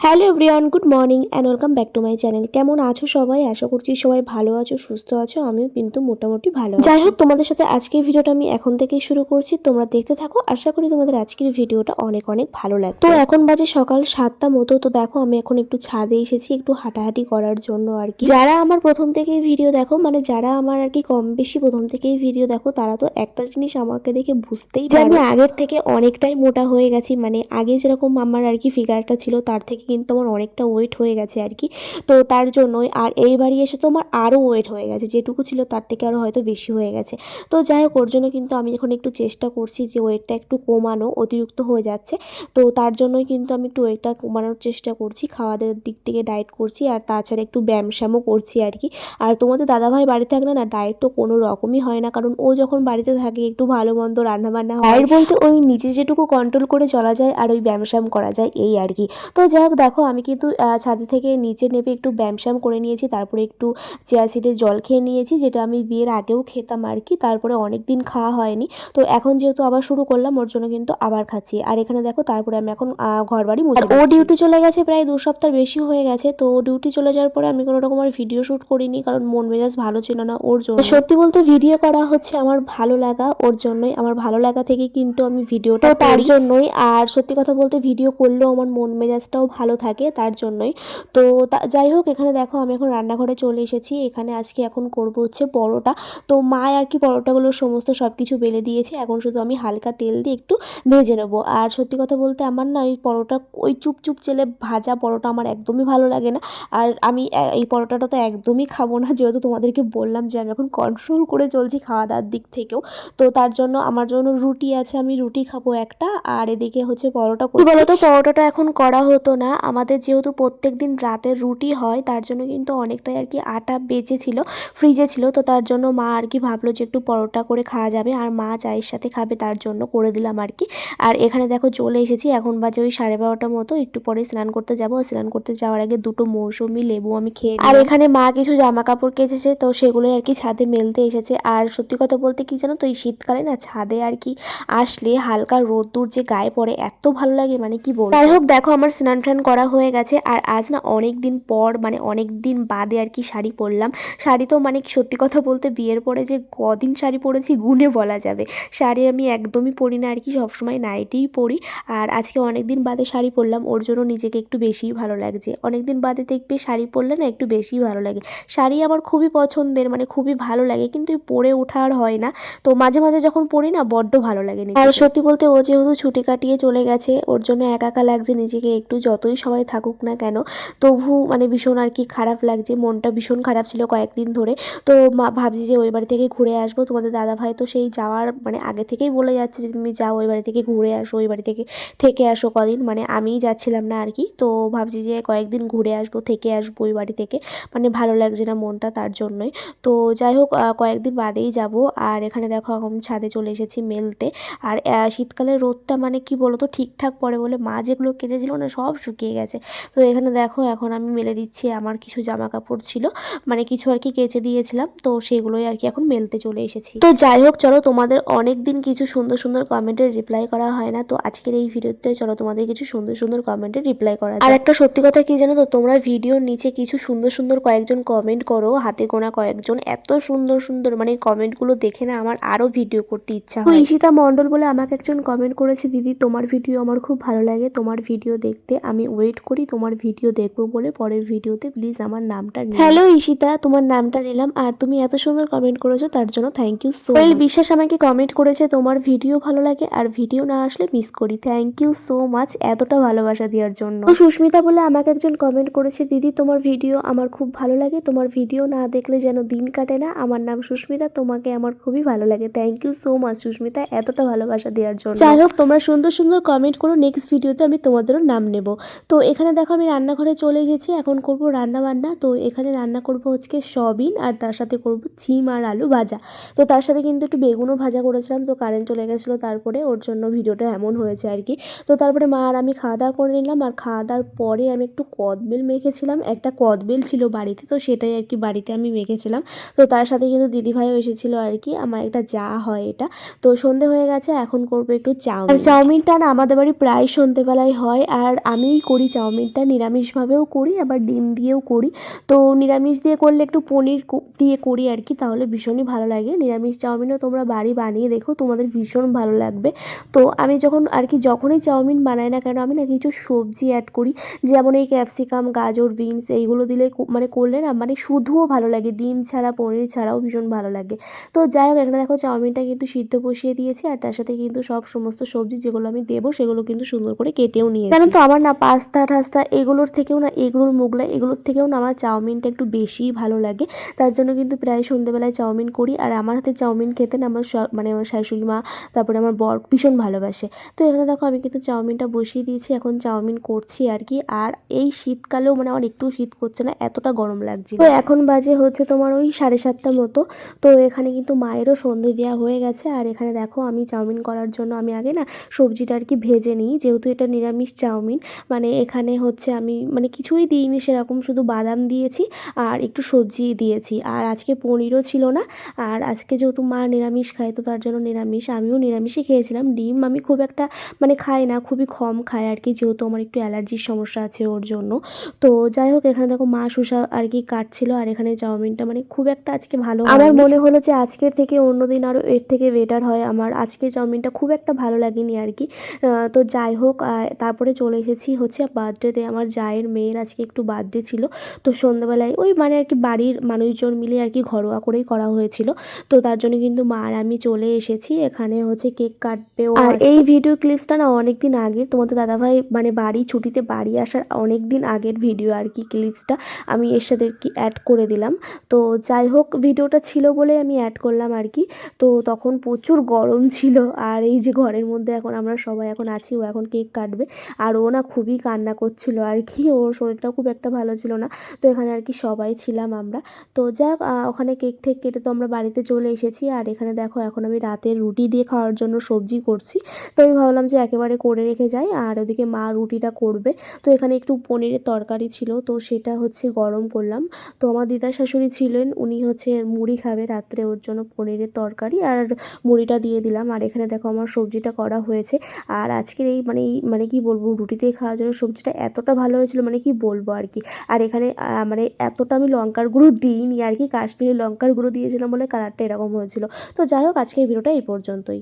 Hello everyone, good morning and welcome back to my channel. কেমন আছো সবাই? আশা করছি সবাই ভালো আছো, সুস্থ আছো। আমিও কিন্তু মোটামুটি ভালো আছি। যাই হোক, তোমাদের সাথে আজকের ভিডিওটা আমি এখন থেকেই শুরু করছি। তোমরা দেখতে থাকো। আশা করি তোমাদের আজকের ভিডিওটা অনেক অনেক ভালো লাগবে। তো এখন বাজে সকাল 7টা মতো। তো দেখো, আমি এখন একটু ছাদে এসেছি একটু হাঁটাহাঁটি করার জন্য আর কি। যারা আমার প্রথম থেকেই ভিডিও দেখো, মানে যারা আমার আর কি কম বেশি প্রথম থেকেই ভিডিও দেখো, তারা তো একটা জিনিস আমাকে দেখে বুঝতেই পারো, আমি আগের থেকে অনেকটাই মোটা হয়ে গেছি। মানে আগে যেরকম আমার আর কি ফিগারটা ছিল, তার থেকে কিন্তু আমার অনেকটা ওয়েট হয়ে গেছে আর কি। তো তার জন্যই আর এইবারই এসে তো আমার আরও ওয়েট হয়ে গেছে, যেটুকু ছিল তার থেকে আরও হয়তো বেশি হয়ে গেছে। তো যাই হোক, ওর জন্য কিন্তু আমি এখন একটু চেষ্টা করছি যে ওয়েটটা একটু কমানো, অতিরিক্ত হয়ে যাচ্ছে। তো তার জন্যই কিন্তু আমি একটু ওয়েটটা কমানোর চেষ্টা করছি, খাওয়া দাওয়ার দিক থেকে ডায়েট করছি, আর তাছাড়া একটু ব্যায়ামশ্যামও করছি আর কি। আর তোমাদের দাদাভাই বাড়িতে থাকলে না ডায়েট তো কোনো রকমই হয় না, কারণ ও যখন বাড়িতে থাকে একটু ভালো মন্দ রান্নাবান্না হয়। ডায়েট বলতে ওই নিজে যেটুকু কন্ট্রোল করে চলা যায় আর ওই ব্যায়ামশ্যাম করা যায়, এই আর কি। তো যাই হোক, দেখো আমি কিন্তু ছাদে থেকে নিচে নেমে একটু ব্যায়ামশ্যাম করে নিয়েছি, তারপরে একটু চিয়া সিডের জল খেয়ে নিয়েছি, যেটা আমি বিয়ের আগেও খেতাম আর কি। তারপরে অনেক দিন খাওয়া হয়নি, তো এখন যেহেতু আবার শুরু করলাম, ওর জন্য কিন্তু আবার খাচ্ছি। আর এখানে দেখো, তারপরে আমি এখন ঘর বাড়ি মুছে দিচ্ছি। ও ডিউটি চলে গেছে, প্রায় 2 সপ্তাহ বেশি হয়ে গেছে। তো ডিউটি চলে যাওয়ার পরে আমি কোনো রকম আর ভিডিও শ্যুট করিনি, কারণ মন মেজাজ ভালো ছিল না ওর জন্য। সত্যি বলতে ভিডিও করা হচ্ছে আমার ভালো লাগা, ওর জন্যই। আমার ভালো লাগা থেকে কিন্তু আমি ভিডিওটা তার জন্যই। আর সত্যি কথা বলতে ভিডিও করলেও আমার মন মেজাজটাও ভালো থাকে, তার জন্যই। তো যাই হোক, এখানে দেখো আমি এখন রান্নাঘরে চলে এসেছি। এখানে আজকে এখন করব হচ্ছে পরোটা। তো মা আর কি পরোটাগুলো সমস্ত সব কিছু বেলে দিয়েছে, এখন শুধু আমি হালকা তেল দিয়ে একটু ভেজে নেব। আর সত্যি কথা বলতে আমার না এই পরোটা, ওই চুপচুপ চেলে ভাজা পরোটা আমার একদমই ভালো লাগে না। আর আমি এই পরোটাটা তো একদমই খাবো না, যেহেতু তোমাদেরকে বললাম যে আমি এখন কন্ট্রোল করে চলছি খাওয়া দাওয়ার দিক থেকেও। তো তার জন্য আমার জন্য রুটি আছে, আমি রুটি খাবো একটা, আর এদিকে হচ্ছে পরোটা করছি। বলতো পরোটাটা এখন করা হতো না, আমাদের যেহেতু প্রত্যেক দিন রাতের রুটি হয়, তার জন্য কিন্তু অনেকটাই আর কি আটা বেঁচে ছিল, ফ্রিজে ছিল। তো তার জন্য মা আর কি ভাবলো যে একটু পরোটা করে খাওয়া যাবে, আর মা চায়ের সাথে খাবে, তার জন্য করে দিলাম আর কি। আর এখানে দেখো চলে এসেছি, এখন বাজে ওই 12:30টার মতো। একটু পরে স্নান করতে যাবো, স্নান করতে যাওয়ার আগে 2টো মৌসুমি লেবু আমি খেয়ে নিই। আর এখানে মা কিছু জামা কাপড় কেচেছে, তো সেগুলোই আর কি ছাদে মেলতে এসেছে। আর সত্যি কথা বলতে কি জানো তো, এই শীতকালে না ছাদে আর কি আসলে হালকা রোদ্দুর যে গায়ে পড়ে, এত ভালো লাগে, মানে কি বলবো। যাই হোক, দেখো আমার স্নান টান করা হয়ে গেছে। আর আজ না অনেক দিন পর, মানে অনেক দিন বাদে আর কি শাড়ি পরলাম। শাড়ি তো মানে সত্যি কথা বলতে বিয়ের পরে যে কদিন শাড়ি পরেছি গুনে বলা যাবে। শাড়ি আমি একদমই পরি না আর কি, সবসময় নাইটিই পরি। আর আজকে অনেক দিন বাদে শাড়ি পরলাম, ওর জন্য নিজেকে একটু বেশিই ভালো লাগছে। অনেক দিন বাদে দেখবে শাড়ি পরলে না একটু বেশিই ভালো লাগে। শাড়ি আমার খুবই পছন্দের, মানে খুবই ভালো লাগে, কিন্তু পরে ওঠা আর হয় না। তো মাঝে মাঝে যখন পরি না, বড্ড ভালো লাগে নিজেকে। আর সত্যি বলতে ও যেহেতু ছুটি কাটিয়ে চলে গেছে, ওর জন্য একা একা লাগছে নিজেকে একটু, যতই সবাই থাকুক না কেন। তবু মানে ভীষণ আর কি খারাপ লাগছে, মনটা ভীষণ খারাপ ছিল কয়েকদিন ধরে। তো ভাবছি যে ওই বাড়ি থেকে ঘুরে আসবো। তোমাদের দাদাভাই তো সেই যাওয়ার মানে আগে থেকেই বলে যাচ্ছে যে তুমি যাও, ওই বাড়ি থেকে ঘুরে আসো, ওই বাড়ি থেকে আসো কদিন। মানে আমিই যাচ্ছিলাম না আর কি। তো ভাবছি যে কয়েকদিন ঘুরে আসবো, থেকে আসবো ওই বাড়ি থেকে, মানে ভালো লাগছে না মনটা, তার জন্যই। তো যাই হোক, কয়েকদিন বাদেই যাব। আর এখানে দেখো এখন ছাদে চলে এসেছি মেলতে। আর শীতকালের রোদটা মানে কি বলতো ঠিকঠাক পড়ে বলে মা যেগুলো কেচেছিল না সব শুকিয়ে গেছে। তো এখানে দেখো এখন আমি মেলে দিচ্ছি, আমার কিছু জামা কাপড় ছিল, মানে কিছু আর কি কেচে দিয়েছিলাম, তো সেগুলোই আর কি এখন মেলতে চলে এসেছি। তো যাই হোক, চলো তোমাদের অনেক দিন কিছু সুন্দর সুন্দর কমেন্টের রিপ্লাই করা হয় না, তো আজকের এই ভিডিওতে চলো তোমাদের কিছু সুন্দর সুন্দর কমেন্টের রিপ্লাই করা যায়। আর একটা সত্যি কথা কি জানো তো, তোমরা ভিডিওর নিচে কিছু সুন্দর সুন্দর কয়েকজন কমেন্ট করো, হাতে গোনা কয়েকজন, এত সুন্দর সুন্দর, মানে কমেন্টগুলো দেখে না আমার আরো ভিডিও করতে ইচ্ছা হয়। ঈশিতা মণ্ডল বলে আমাকে একজন কমেন্ট করেছে, দিদি তোমার ভিডিও আমার খুব ভালো লাগে, তোমার ভিডিও দেখতে আমি ওয়েট করি, তোমার ভিডিও দেখবো বলে পরের ভিডিওতে প্লিজ আমার নামটা নিও। হ্যালো ঈশিতা, তোমার নামটা নিলাম, আর তুমি এত সুন্দর কমেন্ট করেছো তার জন্য থ্যাংক ইউ সো মাচ। বিশ্বাস আমাকে কমেন্ট করেছে তোমার ভিডিও ভালো লাগে আর ভিডিও না আসলে মিস করি, থ্যাংক ইউ সো মাচ এতটা ভালোবাসা দেওয়ার জন্য। তো সুস্মিতা বলে আমাকে একজন কমেন্ট করেছে, দিদি তোমার ভিডিও আমার খুব ভালো লাগে, তোমার ভিডিও না দেখলে যেন দিন কাটে না, আমার নাম সুস্মিতা, তোমাকে আমার খুবই ভালো লাগে, thank you so much Susmita এতটা ভালোবাসা দেওয়ার জন্য। যাই হোক, তোমরা সুন্দর সুন্দর কমেন্ট করো, নেক্সট ভিডিওতে আমি তোমাদেরও নাম নেব। তো এখানে দেখো আমি রান্নাঘরে চলে এসেছি, এখন করব রান্না বান্না। তো এখানে রান্না করব হচ্ছে সয়াবিন, আর তার সাথে করব ছিম আর আলু ভাজা। তো তার সাথে কিন্তু একটু বেগুনও ভাজা করেছিলাম, তো কারেন্ট চলে গেছিলো, তারপরে ওর জন্য ভিডিওটা এমন হয়েছে আর কি। তো তারপরে মা আর আমি খাওয়া দাওয়া করে নিলাম, আর খাওয়া দাওয়ার পরে আমি একটু কদবেল মেখেছিলাম, একটা কদবেল ছিল বাড়িতে, তো সেটাই আর কি বাড়িতে আমি মেখেছিলাম। তো তার সাথে কিন্তু দিদিভাইও এসেছিলো আর কি, আমার একটা যা হয় এটা। তো সন্ধে হয়ে গেছে, এখন করবো একটু চাউমিন। আর চাউমিনটা না আমাদের বাড়ি প্রায় সন্ধেবেলায় হয়, আর আমিই করি করি চাউমিনটা, নিরামিষভাবেও করি আবার ডিম দিয়েও করি। তো নিরামিষ দিয়ে করলে একটু পনির দিয়ে করি আর কি, তাহলে ভীষণই ভালো লাগে। নিরামিষ চাউমিনও তোমরা বাড়ি বানিয়ে দেখো, তোমাদের ভীষণ ভালো লাগবে। তো আমি যখন আর কি যখনই চাউমিন বানাই না কেন, আমি না কিছু সবজি অ্যাড করি, যেমন এই ক্যাপসিকাম, গাজর, বিনস এইগুলো দিলে মানে করলে না মানে শুধুও ভালো লাগে, ডিম ছাড়া পনির ছাড়াও ভীষণ ভালো লাগে। তো যাই হোক, এখানে দেখো চাউমিনটা কিন্তু সিদ্ধ বসিয়ে দিয়েছি, আর তার সাথে কিন্তু সমস্ত সবজি যেগুলো আমি দেবো সেগুলো কিন্তু সুন্দর করে কেটেও নিয়েছি। জানেন তো আমার না পাস্তা টাস্তা এগুলোর থেকেও না, এগরোল, মোগলাই এগুলোর থেকেও না আমার চাউমিনটা একটু বেশিই ভালো লাগে। তার জন্য কিন্তু প্রায় সন্ধ্যেবেলায় চাউমিন করি। আর আমার হাতে চাউমিন খেতে না আমার মানে আমার শাশুড়ি মা, তারপরে আমার বর ভীষণ ভালোবাসে। তো এখানে দেখো আমি কিন্তু চাউমিনটা বসিয়ে দিয়েছি, এখন চাউমিন করছি আর কি। আর এই শীতকালেও মানে আমার একটু শীত করছে না, এতটা গরম লাগছে। তো এখন বাজে হচ্ছে তোমার ওই 7:30 মতো। তো এখানে কিন্তু মায়েরও সন্ধে দেওয়া হয়ে গেছে। আর এখানে দেখো আমি চাউমিন করার জন্য আমি আগে না সবজিটা আর কি ভেজে নিই, যেহেতু এটা নিরামিষ চাউমিন। মানে এখানে হচ্ছে আমি মানে কিছুই দিইনি সেরকম, শুধু বাদাম দিয়েছি আর একটু সবজি দিয়েছি। আর আজকে পনিরও ছিল না। আর আজকে যেহেতু মা নিরামিষ খায়, তো তার জন্য নিরামিষ, আমিও নিরামিষই খেয়েছিলাম। ডিম আমি খুব একটা মানে খাই না, খুবই কম খাই আর কি, যেহেতু আমার একটু অ্যালার্জির সমস্যা আছে ওর জন্য। তো যাই হোক, এখানে দেখো মা শসা আর কি কাটছিল, আর এখানে চাউমিনটা মানে খুব একটা আজকে ভালো আমার মনে হলো যে আজকের থেকে অন্যদিন আরও এর থেকে বেটার হয়। আমার আজকের চাউমিনটা খুব একটা ভালো লাগেনি আর কি। তো যাই হোক, তারপরে চলে এসেছি হচ্ছে বার্থডেতে, আমার জায়ের মেয়ের আজকে একটু বার্থডে ছিল। তো সন্ধ্যাবেলায় ওই মানে আর কি বাড়ির মানুষজন মিলে আর কি ঘরোয়া করেই করা হয়েছিল। তো তার জন্য কিন্তু মা আর আমি চলে এসেছি, এখানে হচ্ছে কেক কাটবেও। আর এই ভিডিও ক্লিপসটা না অনেক দিন আগের, তোমাদের দাদাভাই মানে বাড়ি ছুটিতে বাড়ি আসার অনেক দিন আগের ভিডিও আর কি ক্লিপসটা, আমি এর সাথে কি অ্যাড করে দিলাম। তো যাই হোক, ভিডিওটা ছিল বলে আমি অ্যাড করলাম আর কি। তো তখন প্রচুর গরম ছিল, আর এই যে ঘরের মধ্যে এখন আমরা সবাই এখন আছি, ও এখন কেক কাটবে। আর ও না খুবই কান্না করছিল আর কি, ওর শরীরটাও খুব একটা ভালো ছিল না। তো এখানে আর কি সবাই ছিলাম আমরা। তো যাক, ওখানে কেক ঠেক কেটে তো আমরা বাড়িতে চলে এসেছি। আর এখানে দেখো এখন আমি রাতে রুটি দিয়ে খাওয়ার জন্য সবজি করছি। তো আমি ভাবলাম যে একেবারে করে রেখে যাই, আর ওদিকে মা রুটিটা করবে। তো এখানে একটু পনিরের তরকারি ছিল, তো সেটা হচ্ছে গরম করলাম। তো আমার দিদা শাশুড়ি ছিলেন, উনি হচ্ছে মুড়ি খাবে রাত্রে, ওর জন্য পনিরের তরকারি আর মুড়িটা দিয়ে দিলাম। আর এখানে দেখো আমার সবজিটা করা হয়েছে। আর আজকের এই মানে কি বলবো, রুটি দিয়ে খাওয়ার জন্য সবজিটা এতটা ভালো হয়েছিল মানে কি বলবো আর কি। আর এখানে মানে এতটা আমি লঙ্কার গুঁড়ো দিইনি আর কি, কাশ্মীরি লঙ্কার গুঁড়ো দিয়েছিলাম বলে কালারটা এরকম হয়েছিল। তো যাই হোক, আজকে এই ভিডিওটা এই পর্যন্তই।